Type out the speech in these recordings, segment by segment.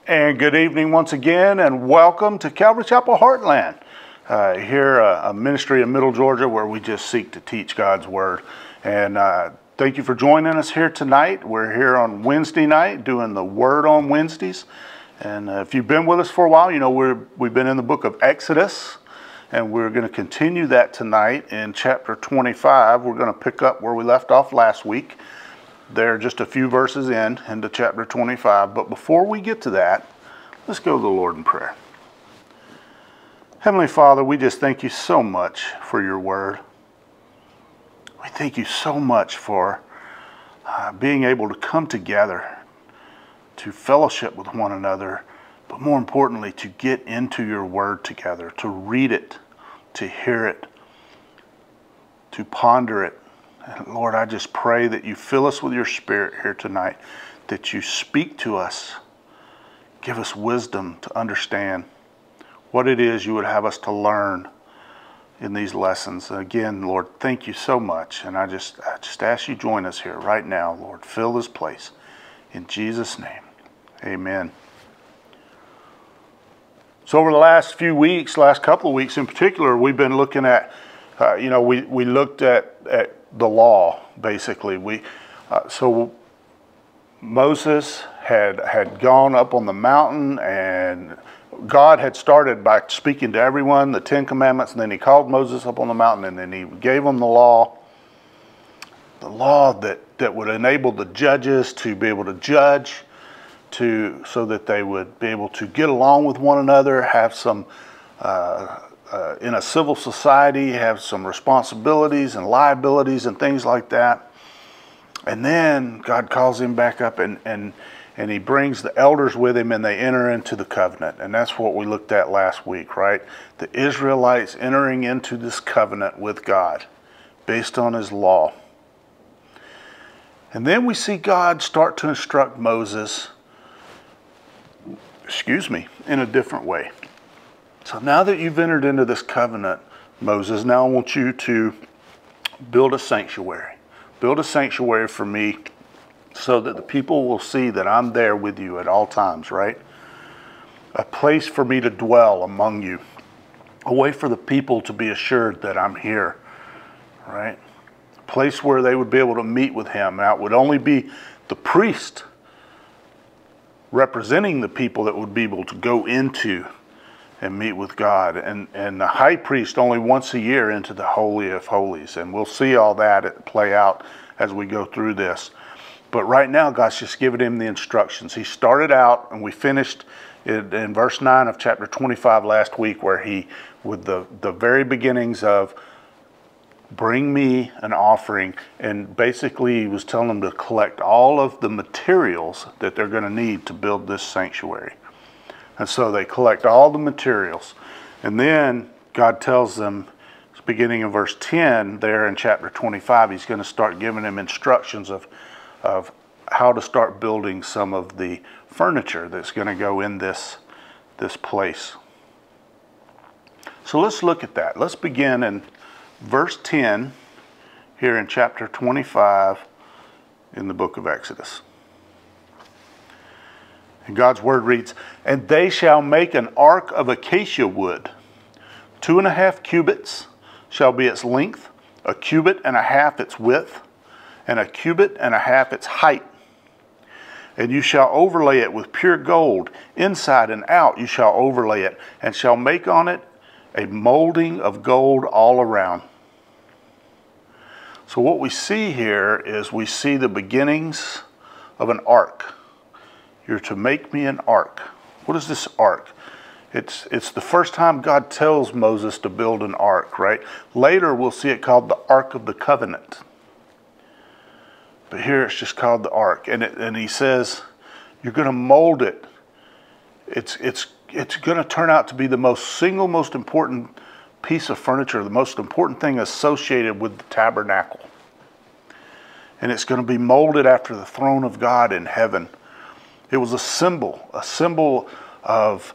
And good evening once again, and welcome to Calvary Chapel Heartland. Here, a ministry in Middle Georgia where we just seek to teach God's Word. And thank you for joining us here tonight. We're here on Wednesday night doing the Word on Wednesdays. And if you've been with us for a while, you know we've been in the book of Exodus. And we're going to continue that tonight in chapter 25. We're going to pick up where we left off last week. They're just a few verses into chapter 25. But before we get to that, let's go to the Lord in prayer. Heavenly Father, we just thank you so much for your word. We thank you so much for being able to come together to fellowship with one another, but more importantly, to get into your word together, to read it, to hear it, to ponder it. And Lord, I just pray that you fill us with your Spirit here tonight, that you speak to us, give us wisdom to understand what it is you would have us to learn in these lessons. Again, Lord, thank you so much. And I just ask you join us here right now, Lord. Fill this place. In Jesus' name, amen. So over the last few weeks, last couple of weeks in particular, we've been looking at, we looked at the law, basically. So Moses had gone up on the mountain, and God had started by speaking to everyone, the 10 Commandments, and then he called Moses up on the mountain, and then he gave him the law that would enable the judges to be able to judge, so that they would be able to get along with one another, have some in a civil society, have some responsibilities and liabilities and things like that. And then God calls him back up and he brings the elders with him, and they enter into the covenant. And that's what we looked at last week, right? The Israelites entering into this covenant with God based on his law. And then we see God start to instruct Moses, in a different way. So now that you've entered into this covenant, Moses, now I want you to build a sanctuary. Build a sanctuary for me so that the people will see that I'm there with you at all times, right? A place for me to dwell among you. A way for the people to be assured that I'm here, right? A place where they would be able to meet with him. Now, it would only be the priest representing the people that would be able to go into and meet with God, and the high priest only once a year into the Holy of Holies. And we'll see all that play out as we go through this. But right now, God's just giving him the instructions. He started out, and we finished in verse 9 of chapter 25 last week, where he, with the very beginnings of, bring me an offering, and basically he was telling them to collect all of the materials that they're going to need to build this sanctuary. And so they collect all the materials. And then God tells them, beginning in verse 10 there in chapter 25, he's going to start giving them instructions of how to start building some of the furniture that's going to go in this place. So let's look at that. Let's begin in verse 10 here in chapter 25 in the book of Exodus. And God's word reads, "And they shall make an ark of acacia wood. 2.5 cubits shall be its length, 1.5 cubits its width, and 1.5 cubits its height. And you shall overlay it with pure gold, inside and out you shall overlay it, and shall make on it a molding of gold all around." So what we see here is we see the beginnings of an ark. You're to make me an ark. What is this ark? It's the first time God tells Moses to build an ark, right? Later we'll see it called the Ark of the Covenant. But here it's just called the ark. And he says, you're going to mold it. It's going to turn out to be the single most important piece of furniture, the most important thing associated with the tabernacle. And it's going to be molded after the throne of God in heaven. It was a symbol of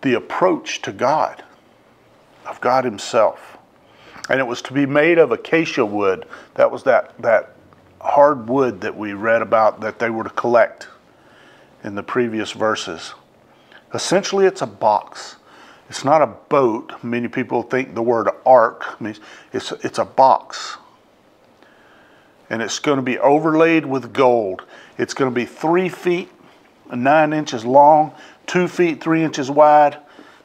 the approach to God, of God himself. And it was to be made of acacia wood. That was that hard wood that we read about that they were to collect in the previous verses. Essentially, it's a box. It's not a boat. Many people think the word ark means it's a box. And it's going to be overlaid with gold. It's going to be 3 feet and 9 inches long, 2 feet 3 inches wide,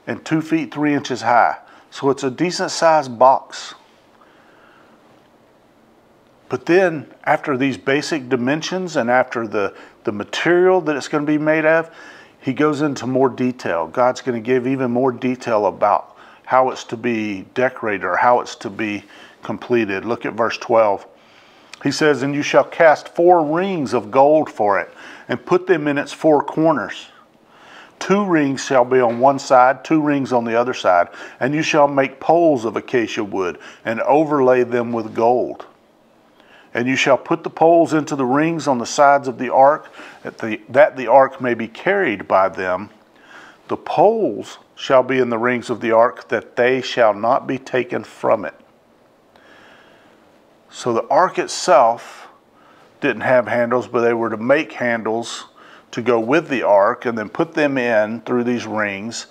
and 2 feet 3 inches high. So it's a decent sized box. But then after these basic dimensions and after the material that it's going to be made of, he goes into more detail. God's going to give even more detail about how it's to be decorated or how it's to be completed. Look at verse 12. He says, "And you shall cast 4 rings of gold for it, and put them in its 4 corners. 2 rings shall be on one side, 2 rings on the other side. And you shall make poles of acacia wood, and overlay them with gold. And you shall put the poles into the rings on the sides of the ark, that the ark may be carried by them. The poles shall be in the rings of the ark, that they shall not be taken from it." So the ark itself didn't have handles, but they were to make handles to go with the ark and then put them in through these rings,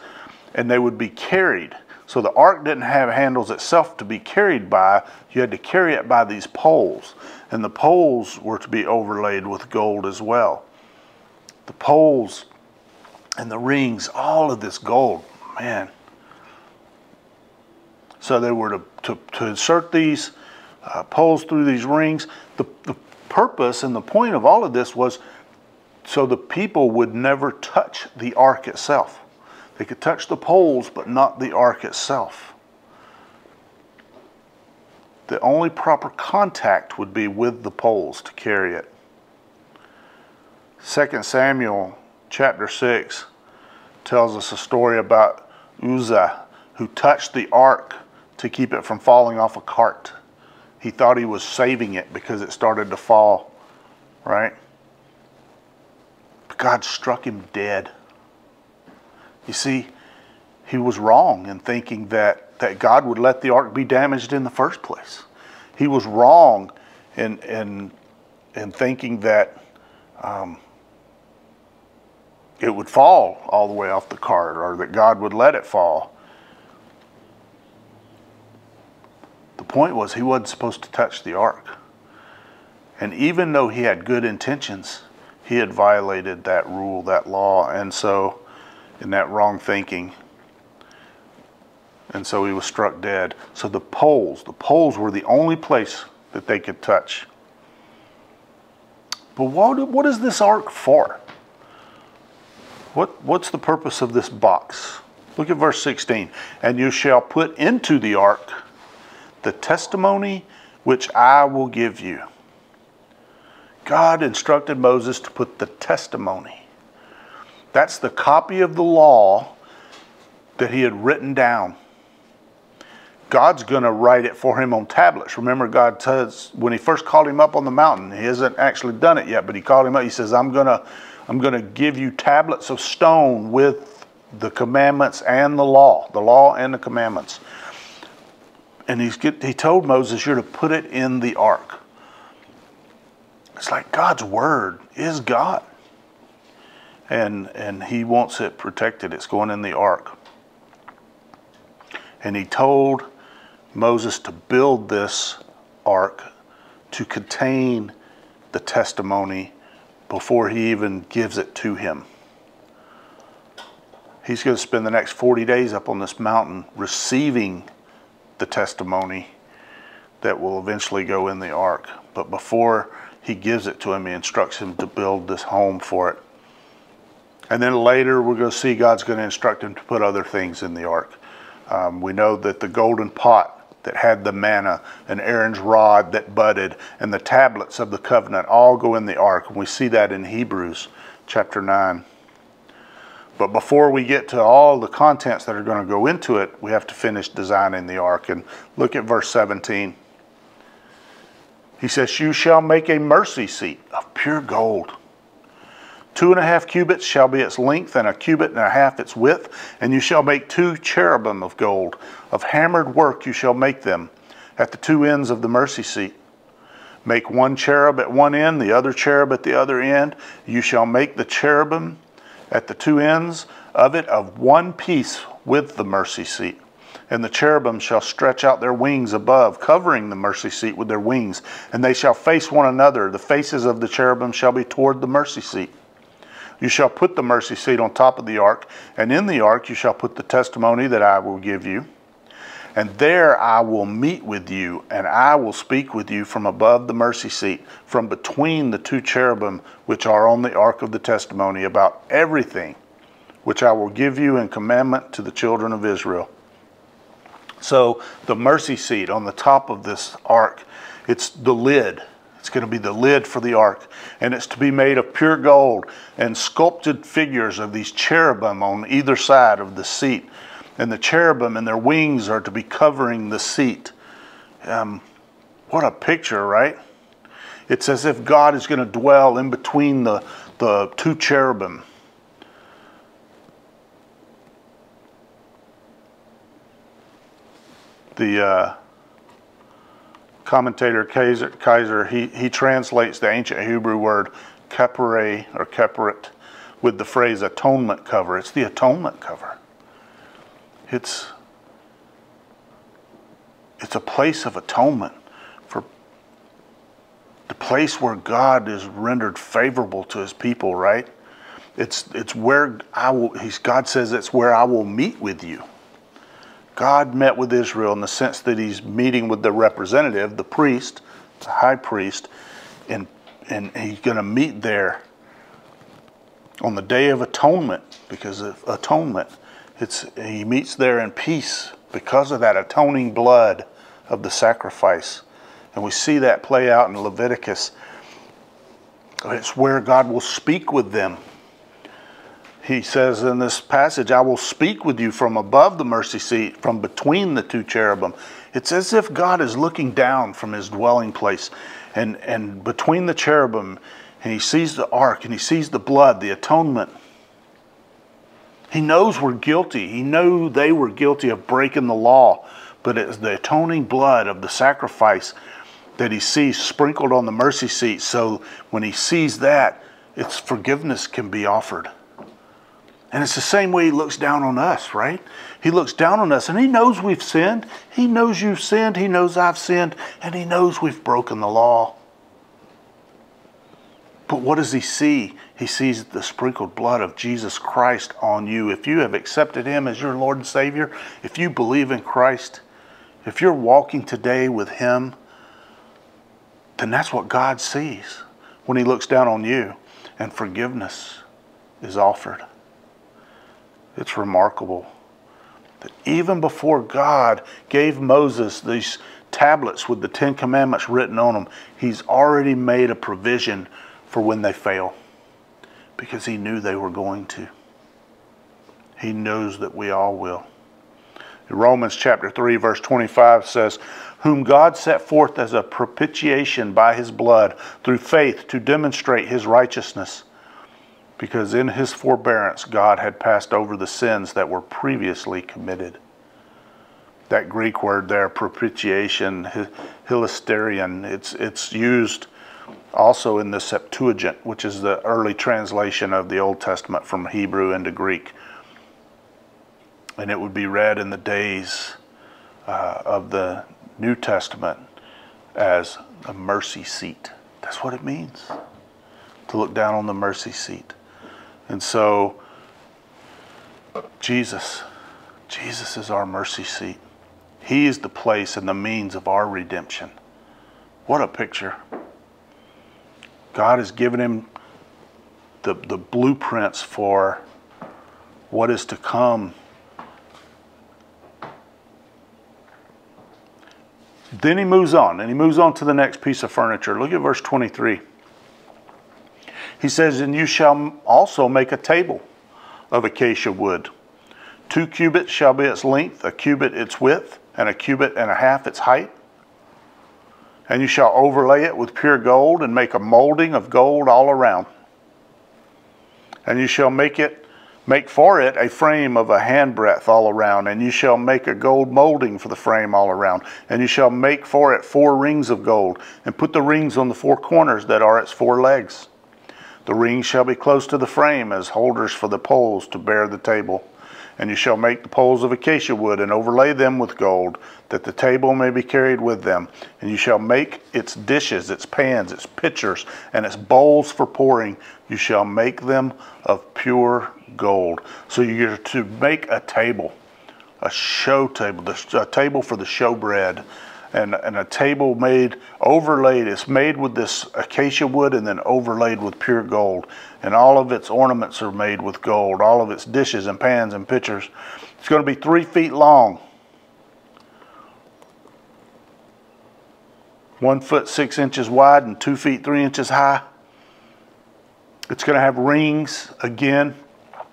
and they would be carried. So the ark didn't have handles itself to be carried by. You had to carry it by these poles. And the poles were to be overlaid with gold as well. The poles and the rings, all of this gold, man. So they were to insert these poles through these rings. The purpose and the point of all of this was so the people would never touch the ark itself. They could touch the poles, but not the ark itself. The only proper contact would be with the poles to carry it. 2 Samuel chapter 6 tells us a story about Uzzah, who touched the ark to keep it from falling off a cart. He thought he was saving it because it started to fall, right? But God struck him dead. You see, he was wrong in thinking that God would let the ark be damaged in the first place. He was wrong in thinking that it would fall all the way off the cart, or that God would let it fall. The point was, he wasn't supposed to touch the ark. And even though he had good intentions, he had violated that rule, that law, and so in that wrong thinking. And so he was struck dead. So the poles were the only place that they could touch. But what is this ark for? What's the purpose of this box? Look at verse 16. "And you shall put into the ark the testimony which I will give you." God instructed Moses to put the testimony. That's the copy of the law that he had written down. God's going to write it for him on tablets. Remember, God says when he first called him up on the mountain, he hasn't actually done it yet, but he called him up. He says, I'm going to give you tablets of stone with the commandments and the law and the commandments. And he told Moses, you're to put it in the ark. It's like God's word is God. And he wants it protected. It's going in the ark. And he told Moses to build this ark to contain the testimony before he even gives it to him. He's going to spend the next 40 days up on this mountain receiving the testimony that will eventually go in the ark. But before he gives it to him, he instructs him to build this home for it. And then later we're going to see God's going to instruct him to put other things in the ark. We know that the golden pot that had the manna and Aaron's rod that budded and the tablets of the covenant all go in the ark. And we see that in Hebrews chapter 9. But before we get to all the contents that are going to go into it, we have to finish designing the ark. And look at verse 17. He says, you shall make a mercy seat of pure gold. 2.5 cubits shall be its length, and 1.5 cubits its width. And you shall make 2 cherubim of gold. Of hammered work you shall make them at the 2 ends of the mercy seat. Make one cherub at one end, the other cherub at the other end. You shall make the cherubim at the two ends of it of one piece with the mercy seat. And the cherubim shall stretch out their wings above, covering the mercy seat with their wings. And they shall face one another. The faces of the cherubim shall be toward the mercy seat. You shall put the mercy seat on top of the ark, and in the ark you shall put the testimony that I will give you. And there I will meet with you, and I will speak with you from above the mercy seat, from between the two cherubim which are on the ark of the testimony, about everything which I will give you in commandment to the children of Israel. So the mercy seat on the top of this ark, it's the lid. It's going to be the lid for the ark. And it's to be made of pure gold and sculpted figures of these cherubim on either side of the seat. And the cherubim and their wings are to be covering the seat. What a picture, right? It's as if God is going to dwell in between the two cherubim. The commentator Kaiser, he translates the ancient Hebrew word kapare or kaperet with the phrase atonement cover. It's the atonement cover. It's a place of atonement, for the place where God is rendered favorable to his people, right? It's where God says it's where I will meet with you. God met with Israel in the sense that he's meeting with the representative, the priest, the high priest, and he's going to meet there on the Day of Atonement, because of atonement. He meets there in peace because of that atoning blood of the sacrifice. And we see that play out in Leviticus. It's where God will speak with them. He says in this passage, I will speak with you from above the mercy seat, from between the two cherubim. It's as if God is looking down from his dwelling place and between the cherubim, and he sees the ark and he sees the blood, the atonement. He knows we're guilty. He knew they were guilty of breaking the law, but it's the atoning blood of the sacrifice that he sees sprinkled on the mercy seat. So when he sees that, its forgiveness can be offered. And it's the same way he looks down on us, right? He looks down on us and he knows we've sinned. He knows you've sinned. He knows I've sinned. And he knows we've broken the law. But what does he see? He sees the sprinkled blood of Jesus Christ on you. If you have accepted him as your Lord and Savior, if you believe in Christ, if you're walking today with him, then that's what God sees when he looks down on you, and forgiveness is offered. It's remarkable that even before God gave Moses these tablets with the 10 Commandments written on them, he's already made a provision for when they fail, because he knew they were going to. He knows that we all will. Romans chapter 3 verse 25 says, whom God set forth as a propitiation by his blood through faith to demonstrate his righteousness, because in his forbearance God had passed over the sins that were previously committed. That Greek word there, propitiation, hilasterion, it's used also in the Septuagint, which is the early translation of the Old Testament from Hebrew into Greek. And it would be read in the days of the New Testament as a mercy seat. That's what it means, to look down on the mercy seat. And so Jesus is our mercy seat. He is the place and the means of our redemption. What a picture. God has given him the blueprints for what is to come. Then he moves on, and he moves on to the next piece of furniture. Look at verse 23. He says, and you shall also make a table of acacia wood. 2 cubits shall be its length, a cubit its width, and a cubit and a half its height. And you shall overlay it with pure gold, and make a molding of gold all around. And you shall make it Make for it a frame of a handbreadth all around, and you shall make a gold molding for the frame all around. And you shall make for it 4 rings of gold, and put the rings on the 4 corners that are its 4 legs. The rings shall be close to the frame as holders for the poles to bear the table. And you shall make the poles of acacia wood, and overlay them with gold, that the table may be carried with them. And you shall make its dishes, its pans, its pitchers, and its bowls for pouring. You shall make them of pure gold. So you're to make a table, a show table, a table for the showbread, and a table made, overlaid. It's made with this acacia wood and then overlaid with pure gold. And all of its ornaments are made with gold, all of its dishes and pans and pitchers. It's going to be 3 feet long, 1 foot 6 inches wide, and 2 feet 3 inches high. It's going to have rings again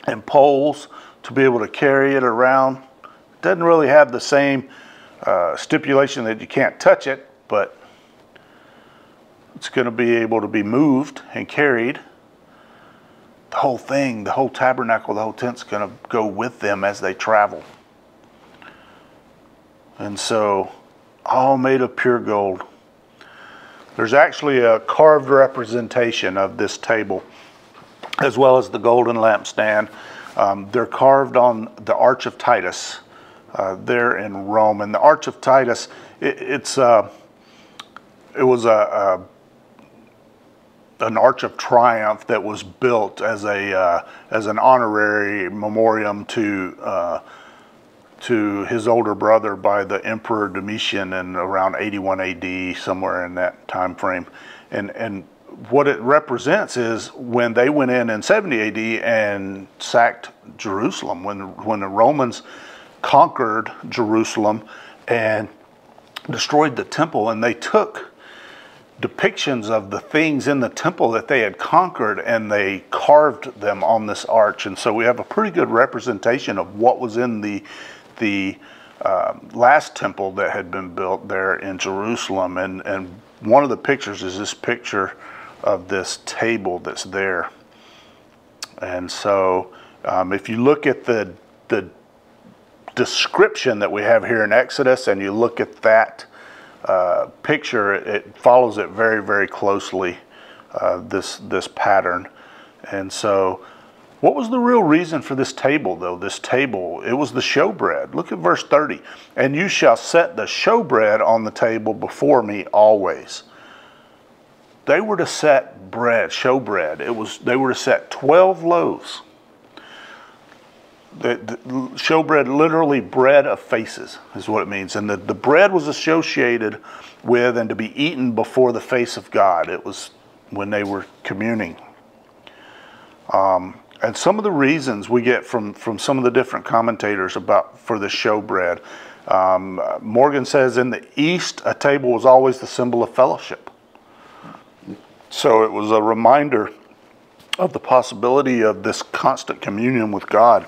and poles to be able to carry it around. It doesn't really have the same stipulation that you can't touch it, but it's going to be able to be moved and carried. The whole thing, the whole tabernacle, the whole tent's going to go with them as they travel. And so, all made of pure gold. There's actually a carved representation of this table, as well as the golden lampstand. They're carved on the Arch of Titus there in Rome. And the Arch of Titus, it was an arch of triumph that was built as an honorary memoriam to his older brother by the Emperor Domitian in around 81 AD, somewhere in that time frame. And what it represents is when they went in 70 AD and sacked Jerusalem, when the Romans conquered Jerusalem and destroyed the temple, and they took depictions of the things in the temple that they had conquered and they carved them on this arch. And so we have a pretty good representation of what was in the last temple that had been built there in Jerusalem. And one of the pictures is this picture of this table that's there. And so if you look at the description that we have here in Exodus, and you look at that picture, it follows it very, very closely, this pattern. And so what was the real reason for this table, though? This table, it was the showbread. Look at verse 30. And you shall set the showbread on the table before me always. They were to set bread, showbread. They were to set 12 loaves. The showbread, literally bread of faces, is what it means. And the bread was associated with and to be eaten before the face of God. It was when they were communing. And some of the reasons we get from some of the different commentators for the showbread. Morgan says in the East, a table was always the symbol of fellowship. So it was a reminder of the possibility of this constant communion with God.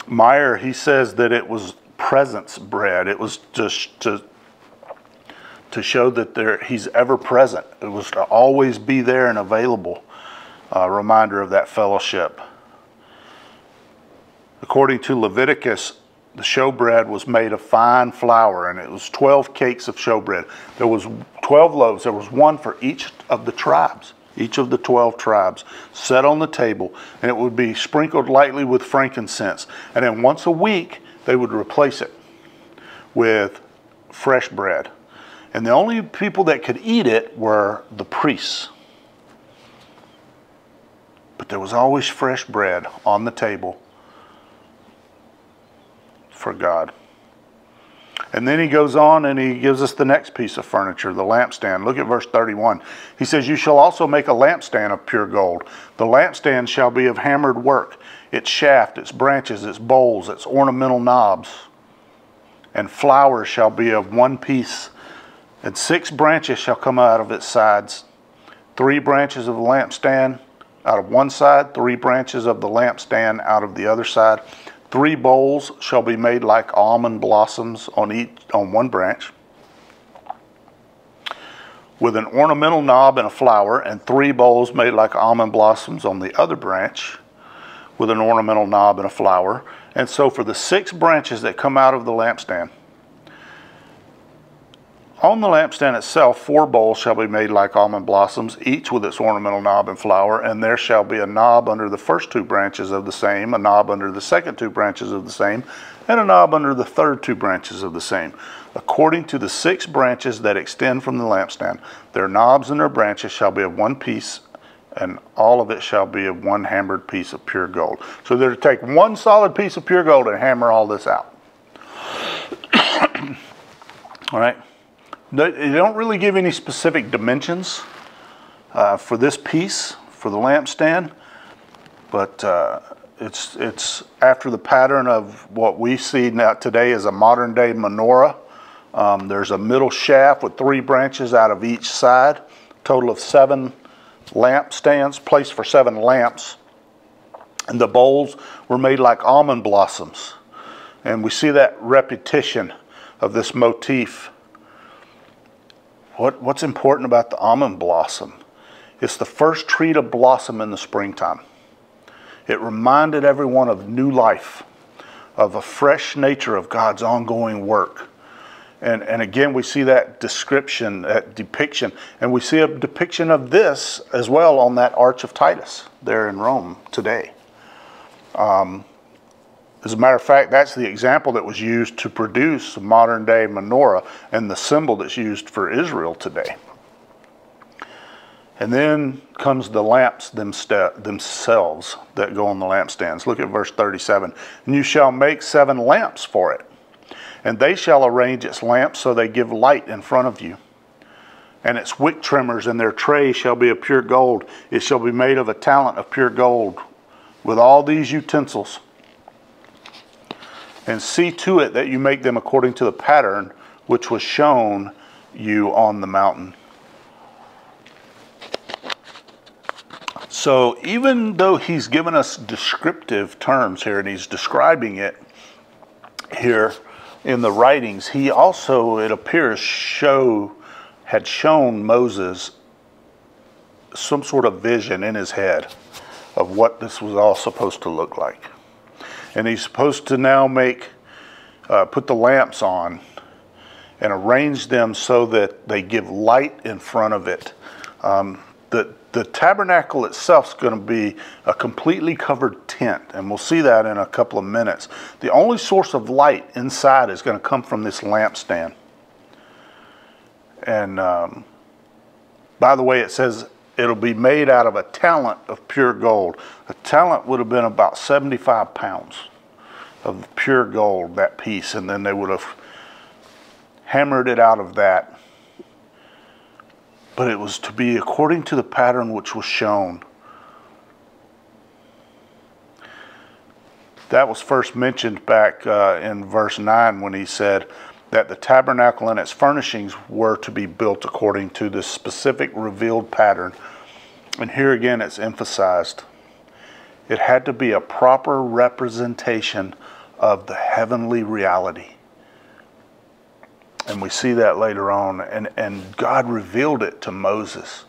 Meyer, he says that it was presence bread. It was just to show that he's ever present. It was to always be there and available. A reminder of that fellowship. According to Leviticus, the showbread was made of fine flour, and it was 12 cakes of showbread. There was 12 loaves. There was one for each of the tribes. Each of the 12 tribes set on the table, and it would be sprinkled lightly with frankincense. And then once a week, they would replace it with fresh bread. And the only people that could eat it were the priests. But there was always fresh bread on the table for God. And then he goes on and he gives us the next piece of furniture, the lampstand. Look at verse 31. He says, you shall also make a lampstand of pure gold. The lampstand shall be of hammered work, its shaft, its branches, its bowls, its ornamental knobs. And flowers shall be of one piece, and 6 branches shall come out of its sides. 3 branches of the lampstand out of one side, 3 branches of the lampstand out of the other side. 3 bowls shall be made like almond blossoms on one branch. with an ornamental knob and a flower, and 3 bowls made like almond blossoms on the other branch, with an ornamental knob and a flower. And so for the 6 branches that come out of the lampstand, on the lampstand itself, 4 bowls shall be made like almond blossoms, each with its ornamental knob and flower, and there shall be a knob under the first 2 branches of the same, a knob under the second 2 branches of the same, and a knob under the third 2 branches of the same, according to the 6 branches that extend from the lampstand. Their knobs and their branches shall be of one piece, and all of it shall be of one hammered piece of pure gold. So they're to take one solid piece of pure gold and hammer all this out. All right. They don't really give any specific dimensions for this piece, for the lampstand, but it's after the pattern of what we see now today as a modern day menorah. There's a middle shaft with 3 branches out of each side, total of 7 lampstands, place for 7 lamps. And the bowls were made like almond blossoms. And we see that repetition of this motif. What's important about the almond blossom? It's the first tree to blossom in the springtime. It reminded everyone of new life, of a fresh nature of God's ongoing work. And again, we see that description, that depiction, and we see a depiction of this as well on that Arch of Titus there in Rome today. As a matter of fact, that's the example that was used to produce a modern day menorah and the symbol that's used for Israel today. And then comes the lamps themselves that go on the lampstands. Look at verse 37. And you shall make 7 lamps for it, and they shall arrange its lamps so they give light in front of you. And its wick trimmers and their tray shall be of pure gold. It shall be made of a talent of pure gold with all these utensils. And see to it that you make them according to the pattern which was shown you on the mountain. So even though he's given us descriptive terms here and he's describing it here in the writings, he also, it appears, had shown Moses some sort of vision in his head of what this was all supposed to look like. And he's supposed to now put the lamps on and arrange them so that they give light in front of it. The tabernacle itself is going to be a completely covered tent, and we'll see that in a couple of minutes. The only source of light inside is going to come from this lampstand. And by the way, it says it'll be made out of a talent of pure gold. A talent would have been about 75 pounds of pure gold, that piece, and then they would have hammered it out of that. But it was to be according to the pattern which was shown. That was first mentioned back in verse 9 when he said that the tabernacle and its furnishings were to be built according to this specific revealed pattern. And here again it's emphasized. It had to be a proper representation of the heavenly reality. And we see that later on. And God revealed it to Moses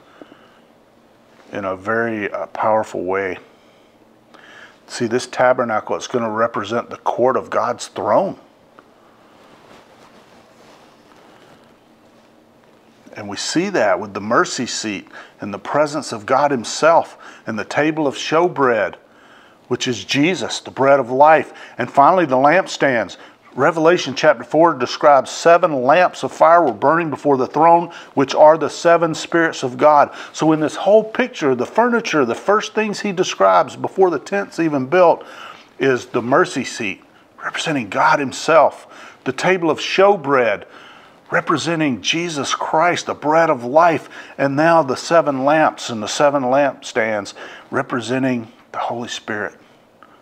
in a very powerful way. See, this tabernacle is going to represent the court of God's throne. And we see that with the mercy seat and the presence of God himself and the table of showbread, which is Jesus, the bread of life. And finally, the lampstands. Revelation chapter 4 describes 7 lamps of fire were burning before the throne, which are the 7 spirits of God. So in this whole picture, the furniture, the first things he describes before the tent's even built is the mercy seat, representing God himself. The table of showbread, representing Jesus Christ, the bread of life. And now the 7 lamps and the 7 lampstands, representing the Holy Spirit,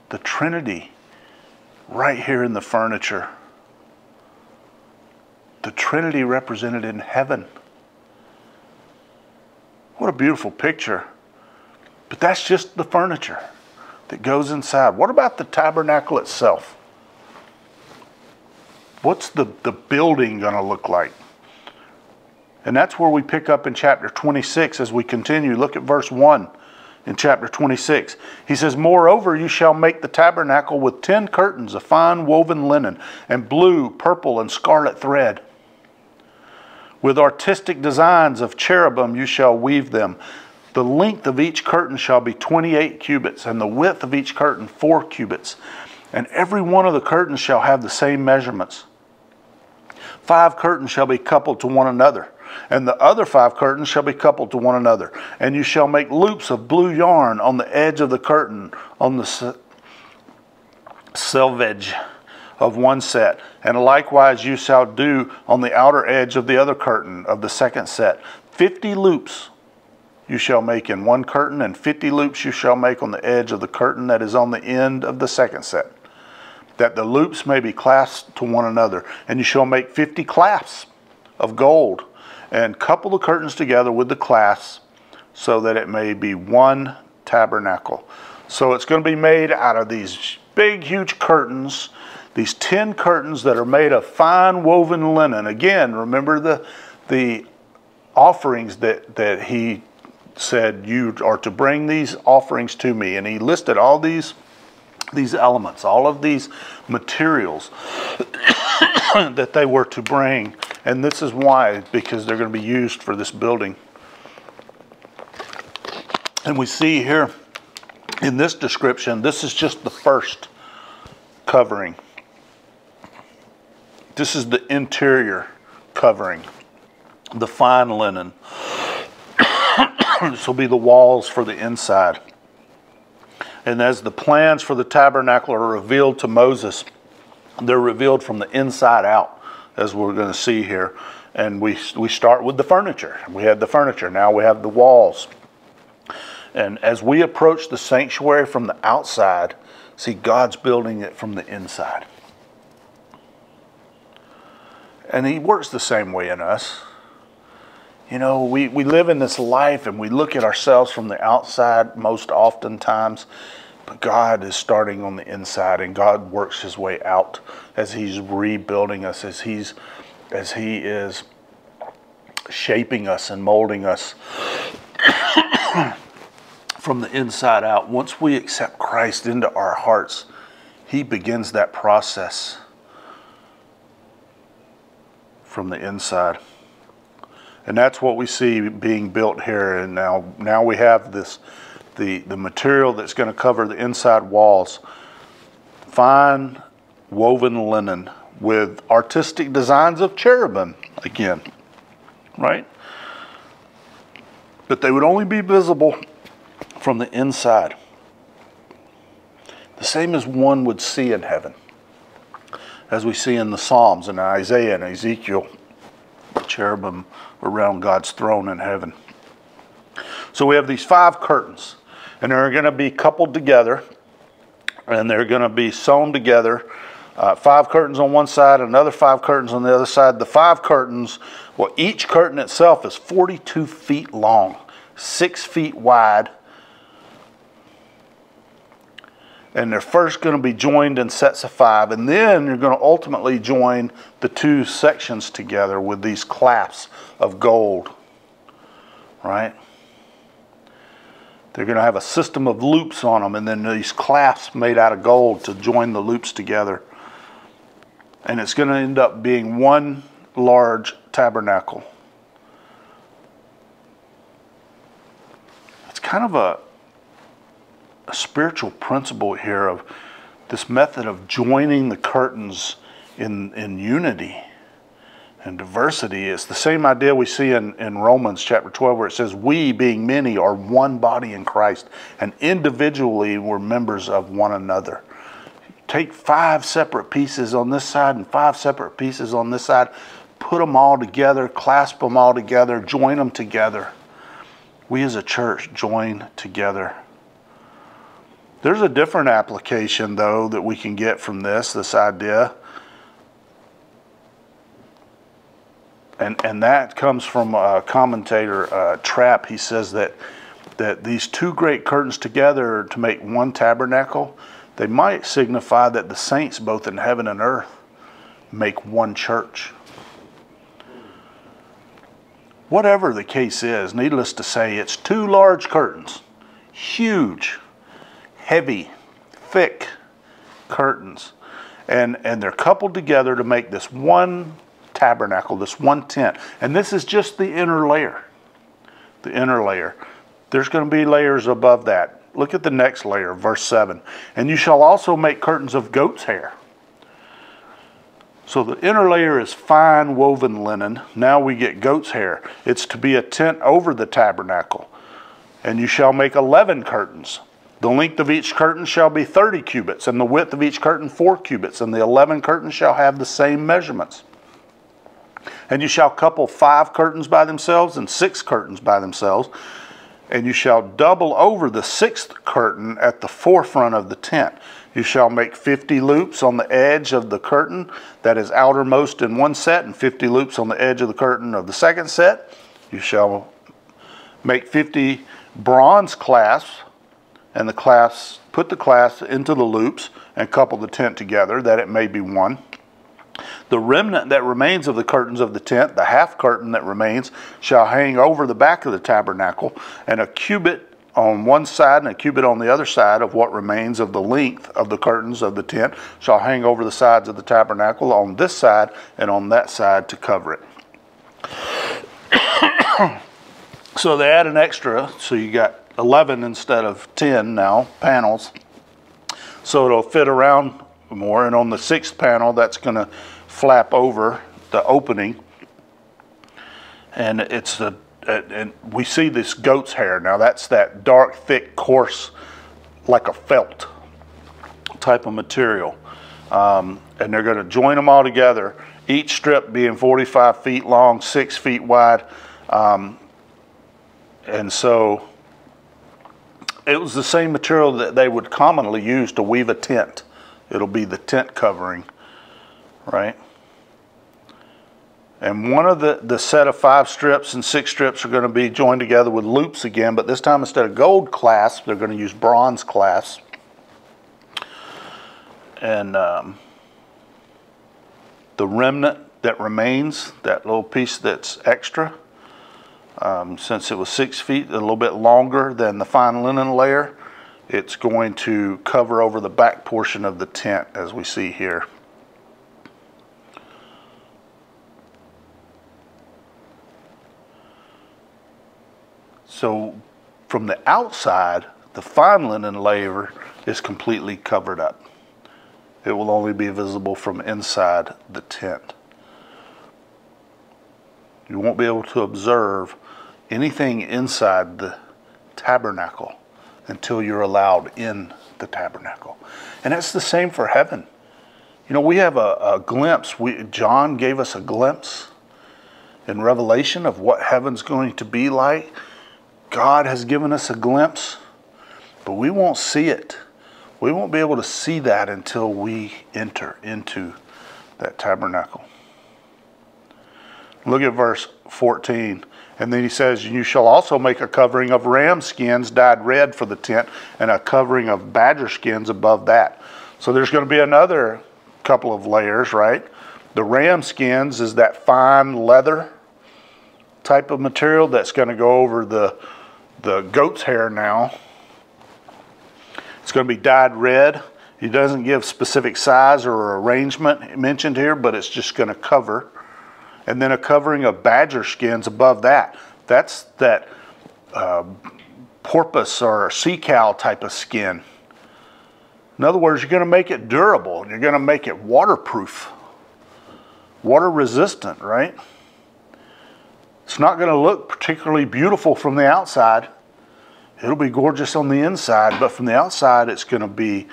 the Trinity, right here in the furniture. The Trinity represented in heaven. What a beautiful picture. But that's just the furniture that goes inside. What about the tabernacle itself? What's the building going to look like? And that's where we pick up in chapter 26 as we continue. Look at verse 1 in chapter 26. He says, "Moreover, you shall make the tabernacle with 10 curtains of fine woven linen, and blue, purple, and scarlet thread. With artistic designs of cherubim you shall weave them. The length of each curtain shall be 28 cubits, and the width of each curtain 4 cubits. And every one of the curtains shall have the same measurements. 5 curtains shall be coupled to one another, and the other 5 curtains shall be coupled to one another. And you shall make loops of blue yarn on the edge of the curtain, on the selvage of one set. And likewise you shall do on the outer edge of the other curtain of the second set. 50 loops you shall make in one curtain, and 50 loops you shall make on the edge of the curtain that is on the end of the second set, that the loops may be clasped to one another. And you shall make 50 clasps of gold, and couple the curtains together with the clasps, so that it may be one tabernacle." So it's going to be made out of these big, huge curtains, these 10 curtains that are made of fine woven linen. Again, remember the offerings that he said, "You are to bring these offerings to me." And he listed all these elements, all of these materials that they were to bring. And this is why, because they're going to be used for this building. And we see here in this description, this is just the first covering. This is the interior covering, the fine linen. This will be the walls for the inside. And as the plans for the tabernacle are revealed to Moses, they're revealed from the inside out, as we're going to see here. And we start with the furniture. We had the furniture. Now we have the walls. And as we approach the sanctuary from the outside, see, God's building it from the inside. And he works the same way in us. You know, we live in this life and we look at ourselves from the outside most oftentimes, but God is starting on the inside, and God works his way out as he's rebuilding us, as he is shaping us and molding us from the inside out. Once we accept Christ into our hearts, he begins that process from the inside. And that's what we see being built here. And now we have this, the material that's going to cover the inside walls. Fine woven linen with artistic designs of cherubim again, right? But they would only be visible from the inside. The same as one would see in heaven, as we see in the Psalms and Isaiah and Ezekiel, cherubim around God's throne in heaven. So we have these 5 curtains, and they're going to be coupled together, and they're going to be sewn together. 5 curtains on one side, another 5 curtains on the other side. The 5 curtains, well, each curtain itself is 42 feet long, 6 feet wide. And they're first going to be joined in sets of 5, and then you're going to ultimately join the 2 sections together with these clasps of gold, right? They're going to have a system of loops on them, and then these clasps made out of gold to join the loops together. And it's going to end up being one large tabernacle. It's kind of a spiritual principle here of this method of joining the curtains in unity and diversity. It's the same idea we see in Romans chapter 12, where it says, "We, being many, are one body in Christ, and individually we're members of one another." Take 5 separate pieces on this side and 5 separate pieces on this side, put them all together, clasp them all together, join them together. We as a church join together. There's a different application, though, that we can get from this idea. And that comes from a commentator, Trapp. He says that these 2 great curtains together to make one tabernacle, they might signify that the saints, both in heaven and earth, make one church. Whatever the case is, needless to say, it's 2 large curtains. Huge, heavy, thick curtains. And they're coupled together to make this one tabernacle, this one tent. And this is just the inner layer. The inner layer. There's going to be layers above that. Look at the next layer, verse 7. And you shall also make curtains of goat's hair. So the inner layer is fine woven linen. Now we get goat's hair. It's to be a tent over the tabernacle. And you shall make 11 curtains. The length of each curtain shall be 30 cubits, and the width of each curtain 4 cubits, and the 11 curtains shall have the same measurements. And you shall couple 5 curtains by themselves and 6 curtains by themselves. And you shall double over the 6th curtain at the forefront of the tent. You shall make 50 loops on the edge of the curtain that is outermost in one set, and 50 loops on the edge of the curtain of the second set. You shall make 50 bronze clasps, and put the clasps into the loops and couple the tent together that it may be one. The remnant that remains of the curtains of the tent, the half curtain that remains, shall hang over the back of the tabernacle, and a cubit on one side and a cubit on the other side of what remains of the length of the curtains of the tent shall hang over the sides of the tabernacle on this side and on that side to cover it. So they add an extra, so you got 11 instead of 10 now, panels. So it'll fit around more, and on the 6th panel, that's going to flap over the opening. And it's and we see this goat's hair. Now that's that dark, thick, coarse, like a felt type of material. And they're going to join them all together, each strip being 45 feet long, 6 feet wide. And so it was the same material that they would commonly use to weave a tent. It'll be the tent covering, right? And one of the set of 5 strips and 6 strips are going to be joined together with loops again, but this time instead of gold clasps, they're going to use bronze clasps. And the remnant that remains, that little piece that's extra, since it was 6 feet, a little bit longer than the fine linen layer, it's going to cover over the back portion of the tent, as we see here. So from the outside, the fine linen layer is completely covered up. It will only be visible from inside the tent. You won't be able to observe anything inside the tabernacle until you're allowed in the tabernacle. And that's the same for heaven. You know, we have a glimpse. John gave us a glimpse in Revelation of what heaven's going to be like. God has given us a glimpse, but we won't see it. We won't be able to see that until we enter into that tabernacle. Look at verse 14. And then he says, you shall also make a covering of ram skins dyed red for the tent, and a covering of badger skins above that. So there's going to be another couple of layers, right? The ram skins is that fine leather type of material that's going to go over the goat's hair now. It's going to be dyed red. He doesn't give specific size or arrangement mentioned here, but it's just going to cover. And then a covering of badger skins above that. That's that porpoise or sea cow type of skin. In other words, you're going to make it durable. You're going to make it waterproof, water resistant, right? It's not going to look particularly beautiful from the outside. It'll be gorgeous on the inside, but from the outside, it's going to be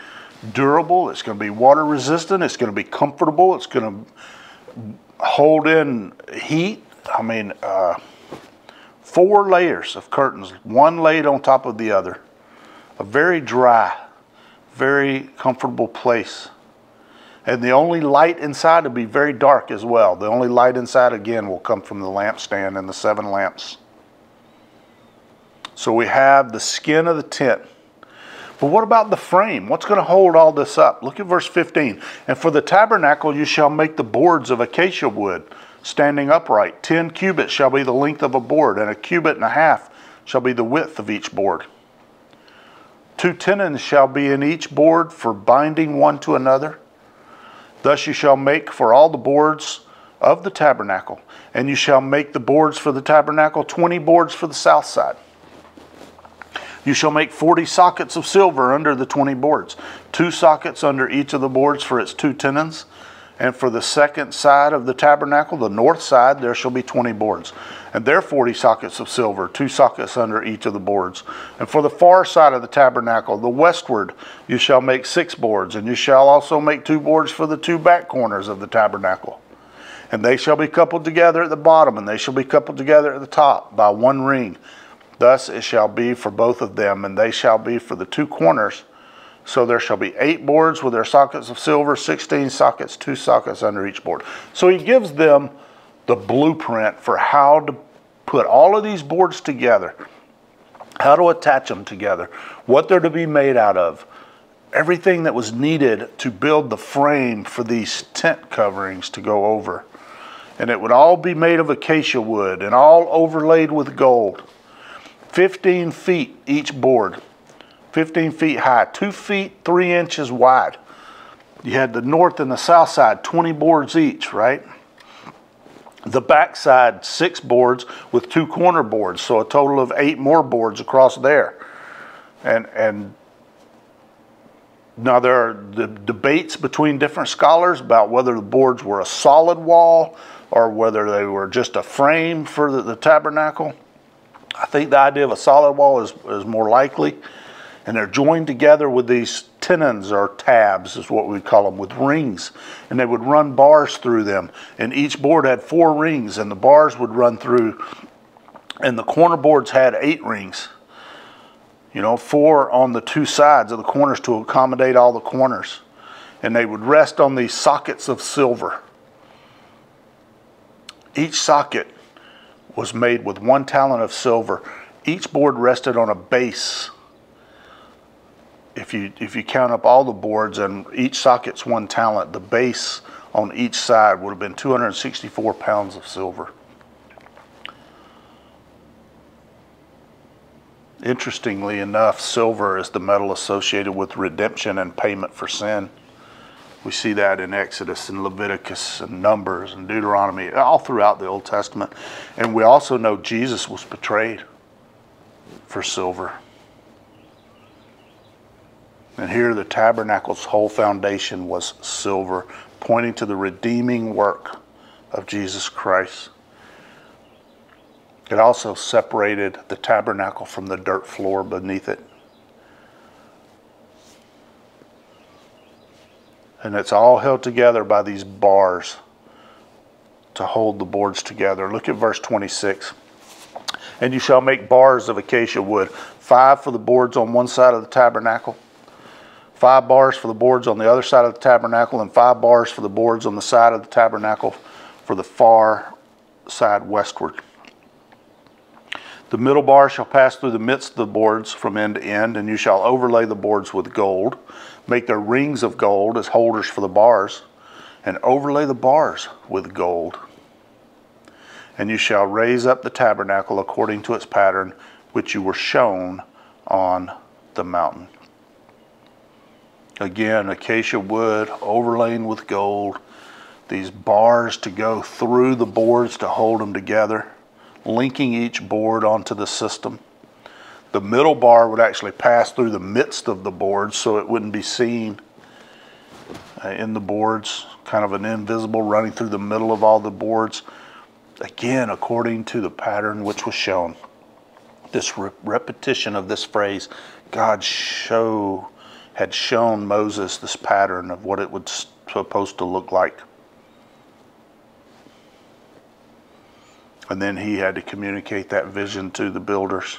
durable. It's going to be water resistant. It's going to be comfortable. It's going to hold in heat. I mean, 4 layers of curtains, one laid on top of the other. A very dry, very comfortable place. And the only light inside will be very dark as well. The only light inside, again, will come from the lampstand and the 7 lamps. So we have the skin of the tent. But what about the frame? What's going to hold all this up? Look at verse 15. And for the tabernacle you shall make the boards of acacia wood. standing upright. 10 cubits shall be the length of a board, and 1.5 cubits shall be the width of each board. 2 tenons shall be in each board for binding one to another. Thus you shall make for all the boards of the tabernacle. And you shall make the boards for the tabernacle 20 boards for the south side. You shall make 40 sockets of silver under the 20 boards, 2 sockets under each of the boards for its 2 tenons. And for the second side of the tabernacle, the north side, there shall be 20 boards. And there 40 sockets of silver, 2 sockets under each of the boards. And for the far side of the tabernacle, the westward, you shall make 6 boards. And you shall also make 2 boards for the 2 back corners of the tabernacle. And they shall be coupled together at the bottom, and they shall be coupled together at the top by 1 ring. Thus it shall be for both of them, and they shall be for the 2 corners. So there shall be 8 boards with their sockets of silver, 16 sockets, 2 sockets under each board. So he gives them the blueprint for how to put all of these boards together, how to attach them together, what they're to be made out of, everything that was needed to build the frame for these tent coverings to go over. And it would all be made of acacia wood and all overlaid with gold. 15 feet each board, 15 feet high, 2 feet 3 inches wide. You had the north and the south side, 20 boards each, right? The back side, 6 boards with 2 corner boards, so a total of 8 more boards across there. And now there are the debates between different scholars about whether the boards were a solid wall or whether they were just a frame for the tabernacle. I think the idea of a solid wall is more likely. And they're joined together with these tenons or tabs is what we call them, with rings. And they would run bars through them. And each board had 4 rings, and the bars would run through. And the corner boards had 8 rings. 4 on the 2 sides of the corners to accommodate all the corners. And they would rest on these sockets of silver. Each socket was made with 1 talent of silver. Each board rested on a base. If you count up all the boards and each socket's 1 talent, the base on each side would have been 264 pounds of silver. Interestingly enough, silver is the metal associated with redemption and payment for sin. We see that in Exodus and Leviticus and Numbers and Deuteronomy, all throughout the Old Testament. And we also know Jesus was betrayed for silver. And here the tabernacle's whole foundation was silver, pointing to the redeeming work of Jesus Christ. It also separated the tabernacle from the dirt floor beneath it. And it's all held together by these bars to hold the boards together. Look at verse 26. And you shall make bars of acacia wood, 5 for the boards on one side of the tabernacle, 5 bars for the boards on the other side of the tabernacle, and 5 bars for the boards on the side of the tabernacle for the far side westward. The middle bar shall pass through the midst of the boards from end to end, and you shall overlay the boards with gold. Make their rings of gold as holders for the bars, and overlay the bars with gold. And you shall raise up the tabernacle according to its pattern, which you were shown on the mountain. Again, acacia wood overlain with gold. These bars to go through the boards to hold them together, linking each board onto the system. The middle bar would actually pass through the midst of the boards so it wouldn't be seen in the boards, kind of an invisible running through the middle of all the boards. Again, according to the pattern which was shown. This repetition of this phrase, God had shown Moses this pattern of what it was supposed to look like. And then he had to communicate that vision to the builders.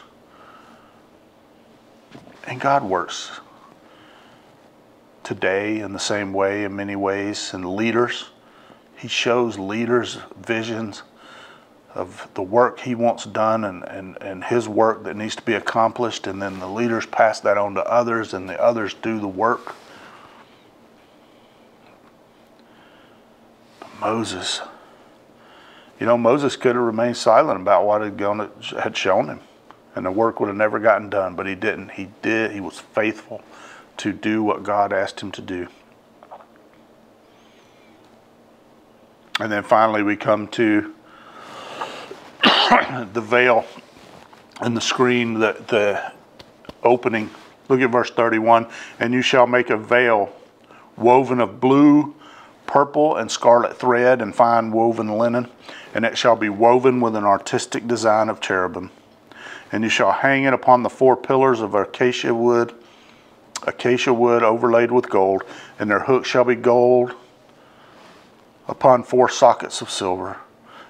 And God works today in the same way in many ways. And leaders, he shows leaders visions of the work he wants done and his work that needs to be accomplished. And then the leaders pass that on to others and the others do the work. But Moses You know, Moses could have remained silent about what had shown him, and the work would have never gotten done, but he didn't. He did. He was faithful to do what God asked him to do. And then finally we come to the veil and the screen, the opening. Look at verse 31. And you shall make a veil woven of blue, purple, and scarlet thread and fine woven linen, and it shall be woven with an artistic design of cherubim. And you shall hang it upon the 4 pillars of acacia wood overlaid with gold, and their hooks shall be gold upon 4 sockets of silver.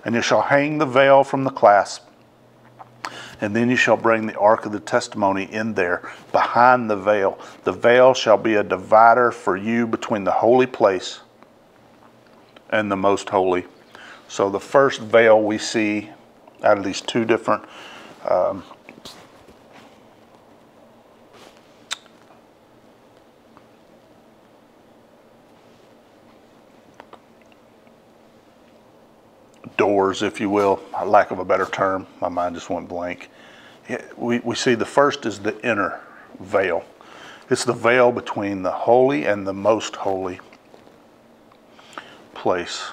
And you shall hang the veil from the clasp. And then you shall bring the ark of the testimony in there behind the veil. The veil shall be a divider for you between the holy place and the most holy. So the first veil we see out of these 2 different doors, if you will, lack of a better term, my mind just went blank. We see the first is the inner veil. It's the veil between the holy and the most holy place.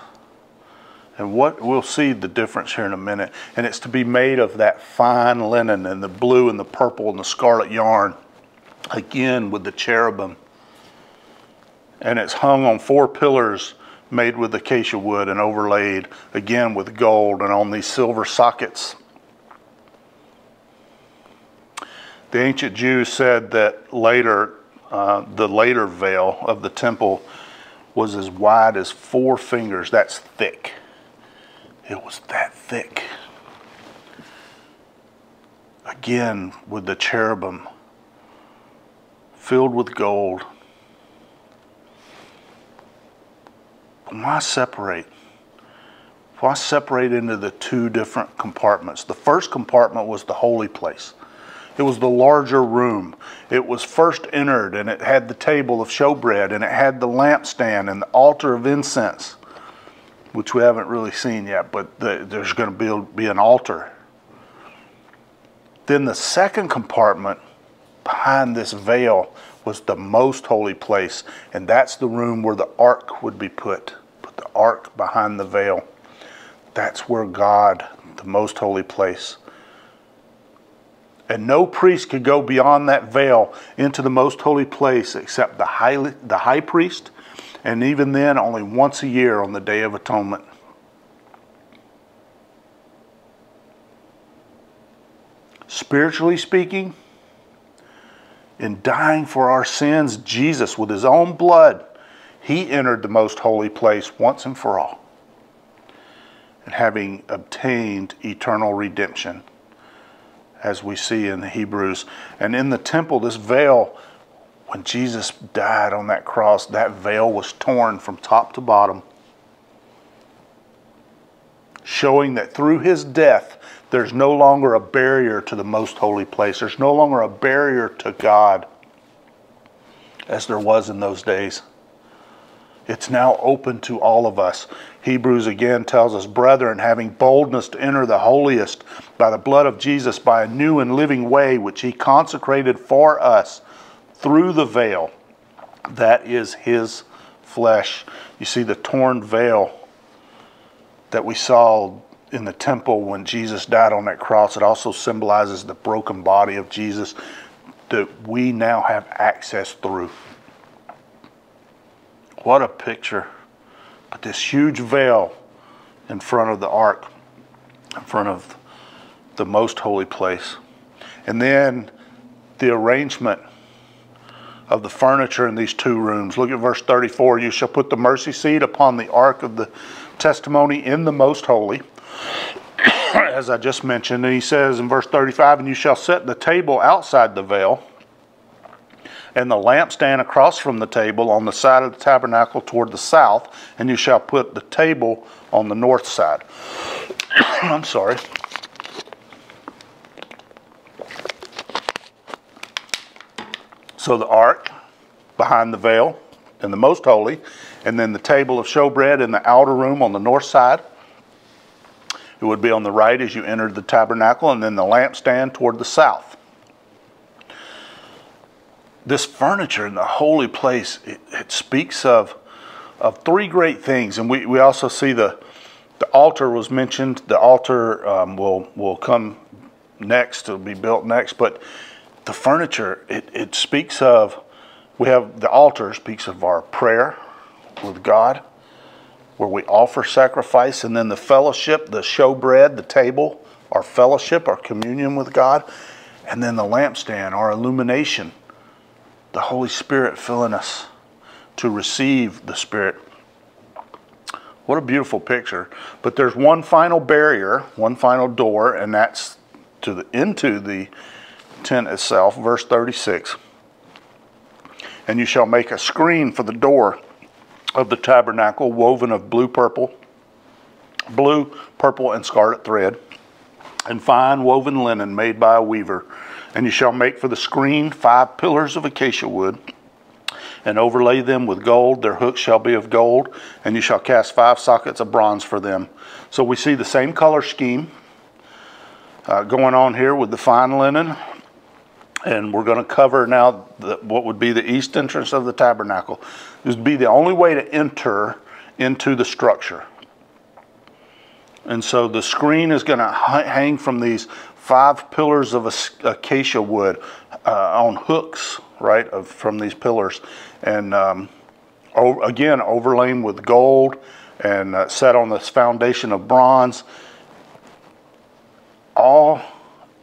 And what we'll see the difference here in a minute. And it's to be made of that fine linen and the blue and the purple and the scarlet yarn, again with the cherubim. And it's hung on 4 pillars made with acacia wood and overlaid again with gold and on these silver sockets. The ancient Jews said that later, the later veil of the temple was as wide as 4 fingers. That's thick. It was that thick. Again with the cherubim filled with gold. Why separate? Why separate into the 2 different compartments? The first compartment was the holy place. It was the larger room. It was first entered, and it had the table of showbread, and it had the lampstand and the altar of incense, which we haven't really seen yet, but there's going to be an altar. Then the second compartment behind this veil was the most holy place, and that's the room where the ark would be put. Put the ark behind the veil. That's where God, the most holy place. And no priest could go beyond that veil into the most holy place except the high priest, and even then only once a year on the Day of Atonement. Spiritually speaking, in dying for our sins, Jesus, with his own blood, he entered the most holy place once and for all. And having obtained eternal redemption, as we see in the Hebrews. And in the temple, this veil, when Jesus died on that cross, that veil was torn from top to bottom, showing that through his death, there's no longer a barrier to the most holy place. There's no longer a barrier to God as there was in those days. It's now open to all of us. Hebrews again tells us, brethren, having boldness to enter the holiest by the blood of Jesus, by a new and living way which he consecrated for us through the veil, that is his flesh. You see the torn veil that we saw in the temple when Jesus died on that cross. It also symbolizes the broken body of Jesus that we now have access through. What a picture. But this huge veil in front of the ark, in front of the most holy place. And then the arrangement of the furniture in these 2 rooms. Look at verse 34. You shall put the mercy seat upon the ark of the testimony in the most holy, as I just mentioned. And he says in verse 35, and you shall set the table outside the veil, and the lampstand across from the table on the side of the tabernacle toward the south, and you shall put the table on the north side. I'm sorry. So the ark behind the veil in the most holy, and then the table of showbread in the outer room on the north side. It would be on the right as you entered the tabernacle, and then the lampstand toward the south. This furniture in the holy place, it speaks of three great things. And we also see the altar was mentioned. The altar will come next, it'll be built next. But the furniture, it speaks of, we have the altar speaks of our prayer with God, where we offer sacrifice, and then the fellowship, the showbread, the table, our fellowship, our communion with God, and then the lampstand, our illumination, the Holy Spirit filling us to receive the Spirit. What a beautiful picture. But there's one final barrier, one final door, and that's into the tent itself. Verse 36. And you shall make a screen for the door of the tabernacle, woven of blue, purple, and scarlet thread, and fine woven linen made by a weaver. And you shall make for the screen 5 pillars of acacia wood, and overlay them with gold. Their hooks shall be of gold, and you shall cast 5 sockets of bronze for them. So we see the same color scheme going on here with the fine linen. And we're going to cover now what would be the east entrance of the tabernacle. This would be the only way to enter into the structure. And so the screen is going to hang from these 5 pillars of acacia wood on hooks, right, from these pillars. And again, overlain with gold and set on this foundation of bronze. All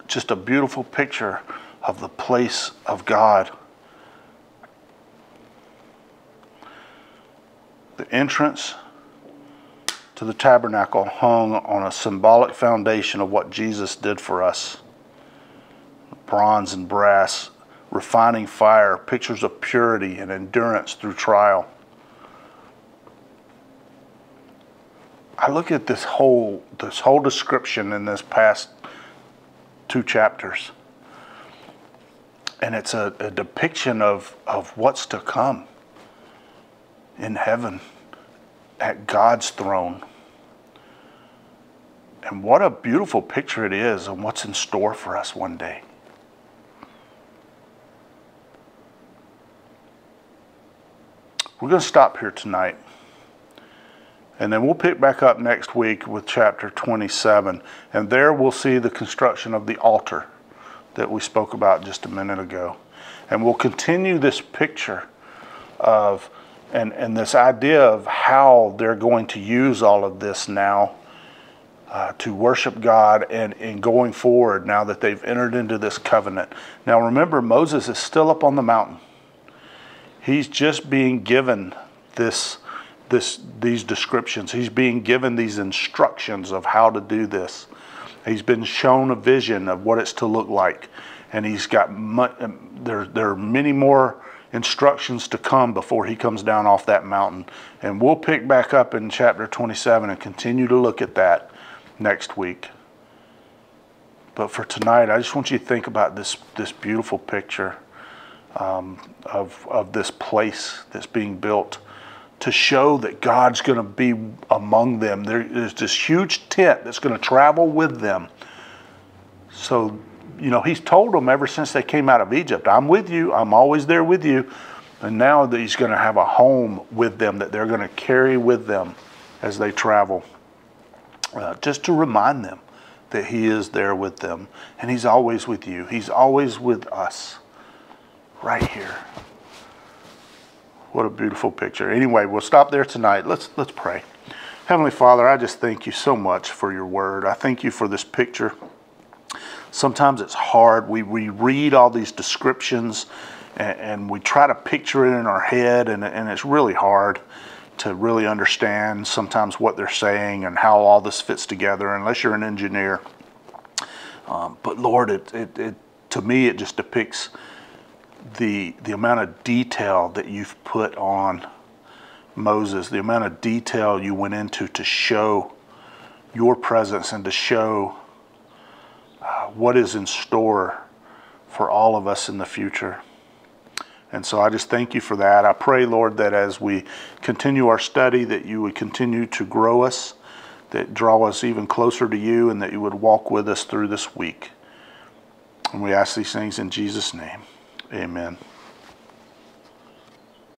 just a beautiful picture of the place of God. The entrance to the tabernacle hung on a symbolic foundation of what Jesus did for us. Bronze and brass, refining fire, pictures of purity and endurance through trial. I look at this whole description in this past 2 chapters. And it's a depiction of what's to come in heaven at God's throne. And what a beautiful picture it is and what's in store for us one day. We're going to stop here tonight. And then we'll pick back up next week with chapter 27. And there we'll see the construction of the altar that we spoke about just a minute ago. And we'll continue this picture of, and this idea of how they're going to use all of this now to worship God and going forward now that they've entered into this covenant. Now remember, Moses is still up on the mountain. He's just being given these descriptions. He's being given these instructions of how to do this. He's been shown a vision of what it's to look like. And he's got, there are many more instructions to come before he comes down off that mountain. And we'll pick back up in chapter 27 and continue to look at that next week. But for tonight, I just want you to think about this beautiful picture of this place that's being built to show that God's going to be among them. There's this huge tent that's going to travel with them. So, you know, he's told them ever since they came out of Egypt, I'm with you, I'm always there with you. And now that he's going to have a home with them that they're going to carry with them as they travel. Just to remind them that he is there with them. And he's always with you. He's always with us. Right here. What a beautiful picture. Anyway, we'll stop there tonight. Let's pray. Heavenly Father, I just thank you so much for your word. I thank you for this picture. Sometimes it's hard. We read all these descriptions and we try to picture it in our head, and it's really hard to really understand sometimes what they're saying and how all this fits together unless you're an engineer. But Lord, to me it just depicts the amount of detail that you've put on Moses, the amount of detail you went into to show your presence and to show what is in store for all of us in the future. And so I just thank you for that. I pray, Lord, that as we continue our study, that you would continue to grow us, that draw us even closer to you, and that you would walk with us through this week. And we ask these things in Jesus' name. Amen.